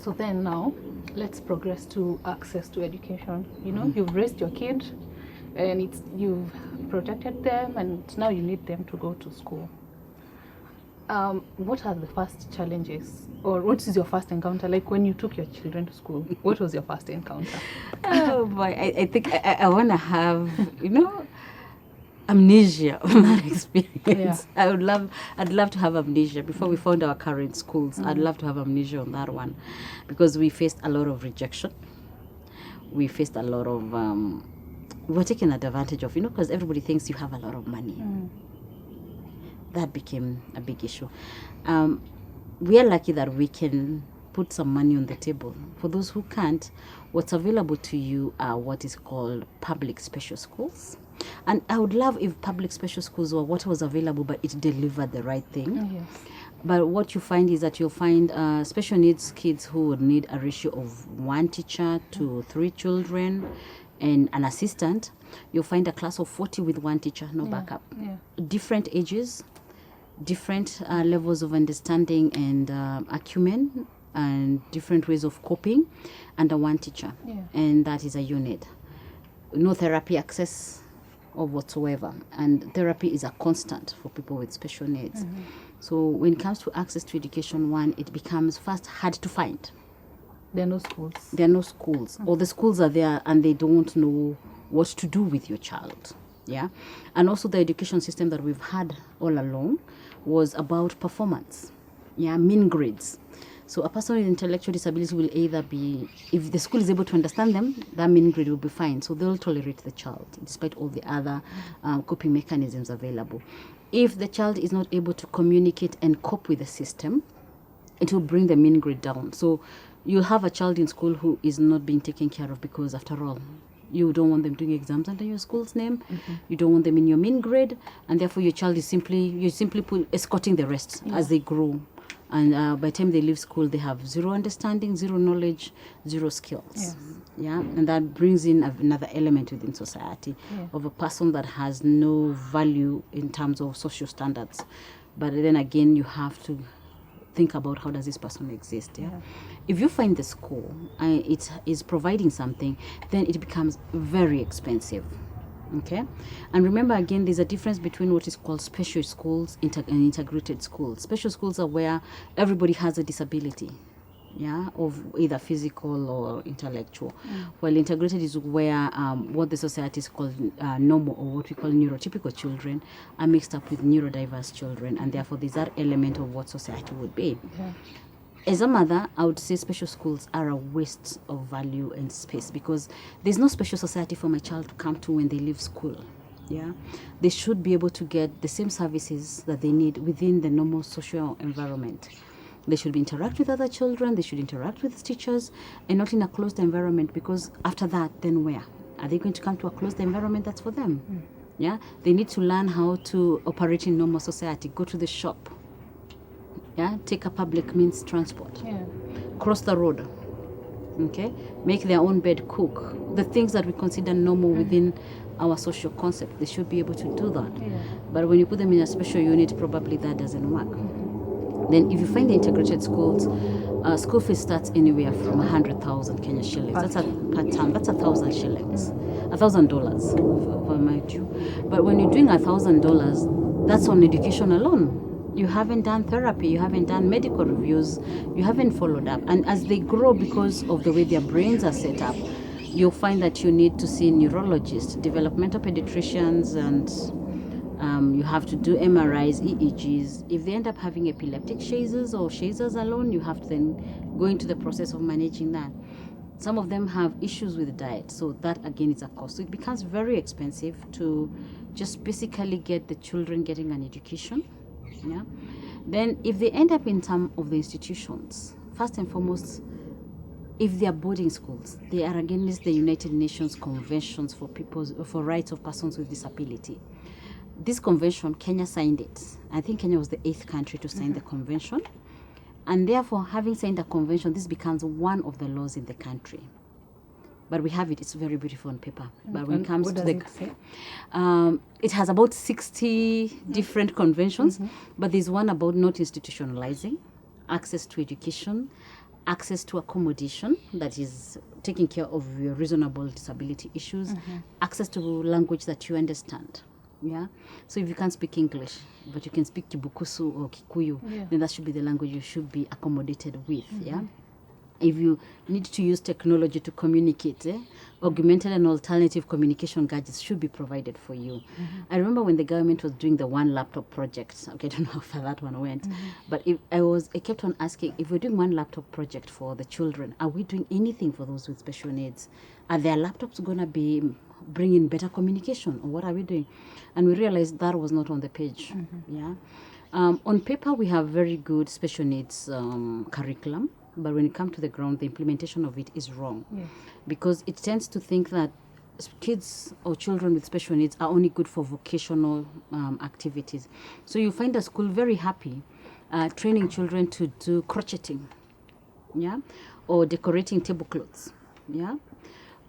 So then now, let's progress to access to education. You know, you've raised your kid, and you've protected them, and now you need them to go to school. What are the first challenges, or what is your first encounter? Like when you took your children to school, what was your first encounter? Oh boy, I think I want to have, amnesia of that experience. Yeah. I'd love to have amnesia before we found our current schools. I'd love to have amnesia on that one, because we faced a lot of rejection. We faced a lot of, we were taken advantage of, because everybody thinks you have a lot of money. That became a big issue. We are lucky that we can put some money on the table. For those who can't, what's available to you are what is called public special schools. And I would love if public special schools were what was available, but it delivered the right thing. Yes. But what you find is that you'll find special needs kids who would need a ratio of 1 teacher to 3 children and an assistant. You'll find a class of 40 with 1 teacher, no backup. Yeah. Different ages, different levels of understanding and acumen, and different ways of coping under 1 teacher. Yeah. And that is a unit. No therapy access or whatsoever. And therapy is a constant for people with special needs. So when it comes to access to education, one, it becomes first hard to find. There are no schools. There are no schools, or the schools are there and they don't know what to do with your child. Yeah. And also the education system that we've had all along was about performance. Yeah, mean grades. So a person with intellectual disability will either be, if the school is able to understand them, that mean grade will be fine. So they'll tolerate the child despite all the other coping mechanisms available. If the child is not able to communicate and cope with the system, it will bring the mean grade down. So you'll have a child in school who is not being taken care of because, after all, you don't want them doing exams under your school's name. You don't want them in your mean grade, and therefore your child is simply escorting the rest as they grow. And by the time they leave school, they have zero understanding, zero knowledge, zero skills. Yes. Yeah, and that brings in another element within society of a person that has no value in terms of social standards. But then again, you have to think about, how does this person exist? Yeah. If you find the school it is providing something, then it becomes very expensive. Okay, and remember again, there's a difference between what is called special schools and integrated schools. Special schools are where everybody has a disability, of either physical or intellectual. While integrated is where what the society is called normal, or what we call neurotypical children, are mixed up with neurodiverse children, and therefore there's that element of what society would be. As a mother, I would say special schools are a waste of value and space, because there's no special society for my child to come to when they leave school. Yeah, they should be able to get the same services that they need within the normal social environment. They should interact with other children, they should interact with teachers, and not in a closed environment, because after that, then where? Are they going to come to a closed environment that's for them? Yeah, they need to learn how to operate in normal society, go to the shop, take a public means transport, cross the road, okay, make their own bed, cook. The things that we consider normal within our social concept, they should be able to do that. But when you put them in a special unit, probably that doesn't work. Then if you find the integrated schools, school fee starts anywhere from 100,000 Kenya shillings. That's per term. That's 1,000 shillings, $1,000 for my due. But when you're doing $1,000, that's on education alone. You haven't done therapy, you haven't done medical reviews, you haven't followed up. And as they grow, because of the way their brains are set up, you'll find that you need to see neurologists, developmental pediatricians, and you have to do MRIs, EEGs. If they end up having epileptic seizures or seizures alone, you have to then go into the process of managing that. Some of them have issues with diet, so that again is a cost. So it becomes very expensive to just basically get the children getting an education. Yeah. Then if they end up in some of the institutions, first and foremost, if they are boarding schools, they are against the United Nations conventions for rights of persons with disability. This convention, Kenya signed it. I think Kenya was the 8th country to sign the convention. And therefore, having signed the convention, this becomes one of the laws in the country. But we have it. It's very beautiful on paper. But when it comes to it it has about 60 different conventions. But there's one about not institutionalizing access to education, access to accommodation that is taking care of your reasonable disability issues, access to language that you understand. Yeah. So if you can't speak English, but you can speak Kibukusu or Kikuyu, then that should be the language you should be accommodated with. Yeah. If you need to use technology to communicate, augmented and alternative communication gadgets should be provided for you. I remember when the government was doing the one laptop project. Okay, I don't know how far that one went, but I kept on asking, if we're doing one laptop project for the children, are we doing anything for those with special needs? Are their laptops going to be bringing better communication, or what are we doing? And we realized that was not on the page. Yeah. On paper, we have very good special needs curriculum. But when it comes to the ground, the implementation of it is wrong. Yes. Because it tends to think that kids or children with special needs are only good for vocational activities. So you find a school very happy training children to do crocheting, yeah, or decorating tablecloths, yeah,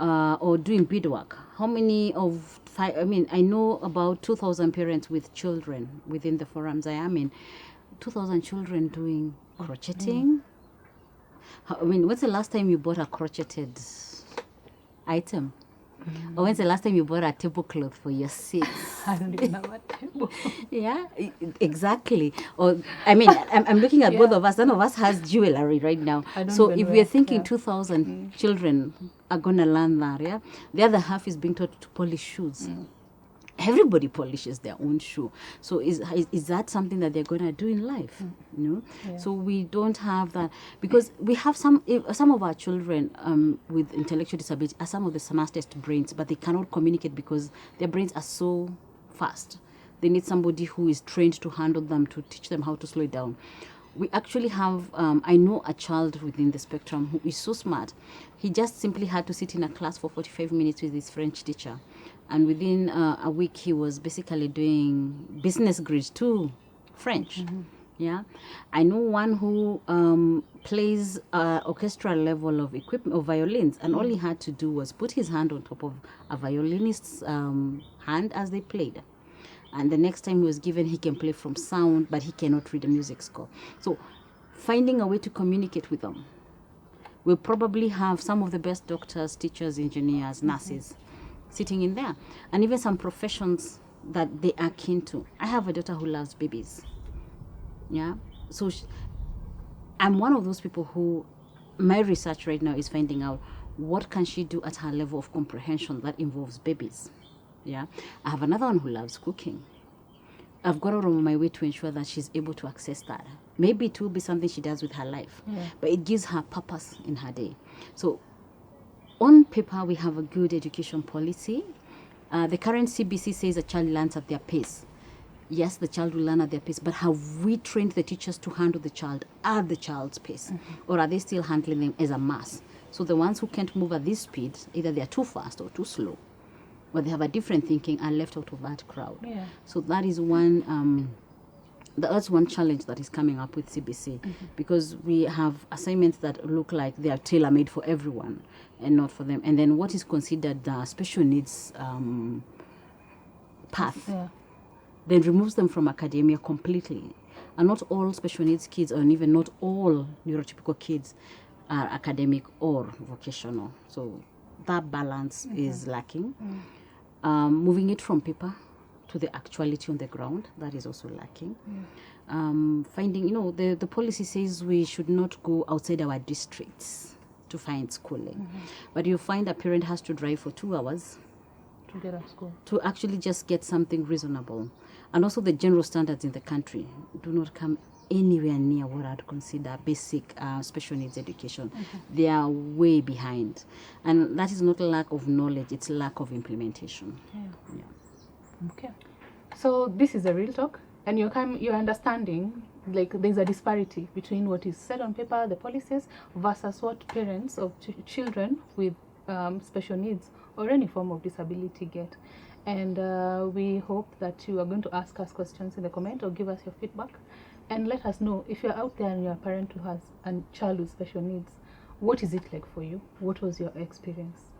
or doing beadwork. How many of I know about 2,000 parents with children within the forums I am in. 2,000 children doing crocheting. When's the last time you bought a crocheted item? Or when's the last time you bought a tablecloth for your seats? I don't even have a table. Yeah, exactly. Or I'm looking at both of us. None of us has jewelry right now. So if we are thinking 2,000 children are gonna learn that, yeah, the other half is being taught to polish shoes. Everybody polishes their own shoe. So is that something that they're going to do in life? You know? Yeah. So we don't have that, because we have some of our children with intellectual disability are some of the smartest brains, but they cannot communicate because their brains are so fast. They need somebody who is trained to handle them, to teach them how to slow it down. We actually have, I know a child within the spectrum who is so smart. He just simply had to sit in a class for 45 minutes with his French teacher. And within a week, he was basically doing business grade 2 French. Yeah, I know one who plays orchestral level of equipment of violins, and all he had to do was put his hand on top of a violinist's hand as they played. And the next time he was given, he can play from sound, but he cannot read a music score. So finding a way to communicate with them. We'll probably have some of the best doctors, teachers, engineers, nurses sitting in there, and even some professions that they are keen to. I have a daughter who loves babies. Yeah, so I'm one of those people who, my research right now is finding out what can she do at her level of comprehension that involves babies. Yeah, I have another one who loves cooking. I've got her on my way to ensure that she's able to access that. Maybe it will be something she does with her life, but it gives her purpose in her day. So on paper, we have a good education policy. The current CBC says a child learns at their pace. Yes, the child will learn at their pace, but have we trained the teachers to handle the child at the child's pace? Or are they still handling them as a mass? So the ones who can't move at this speed, either they're too fast or too slow, or they have a different thinking, are left out of that crowd. Yeah. So that is one... that's one challenge that is coming up with CBC, because we have assignments that look like they are tailor-made for everyone and not for them. And then what is considered the special needs path then removes them from academia completely. And not all special needs kids, and even not all neurotypical kids, are academic or vocational. So that balance is lacking. Moving it from paper to the actuality on the ground, that is also lacking. Finding, the policy says we should not go outside our districts to find schooling. But you find a parent has to drive for 2 hours to get a school, to actually just get something reasonable. And also the general standards in the country do not come anywhere near what I'd consider basic special needs education. They are way behind. And that is not a lack of knowledge, it's lack of implementation. Okay. So this is a real talk, and you're understanding, like, there's a disparity between what is said on paper, the policies, versus what parents of children with special needs or any form of disability get. And we hope that you are going to ask us questions in the comment or give us your feedback, and let us know if you're out there and you're a parent who has a child with special needs, what is it like for you? What was your experience?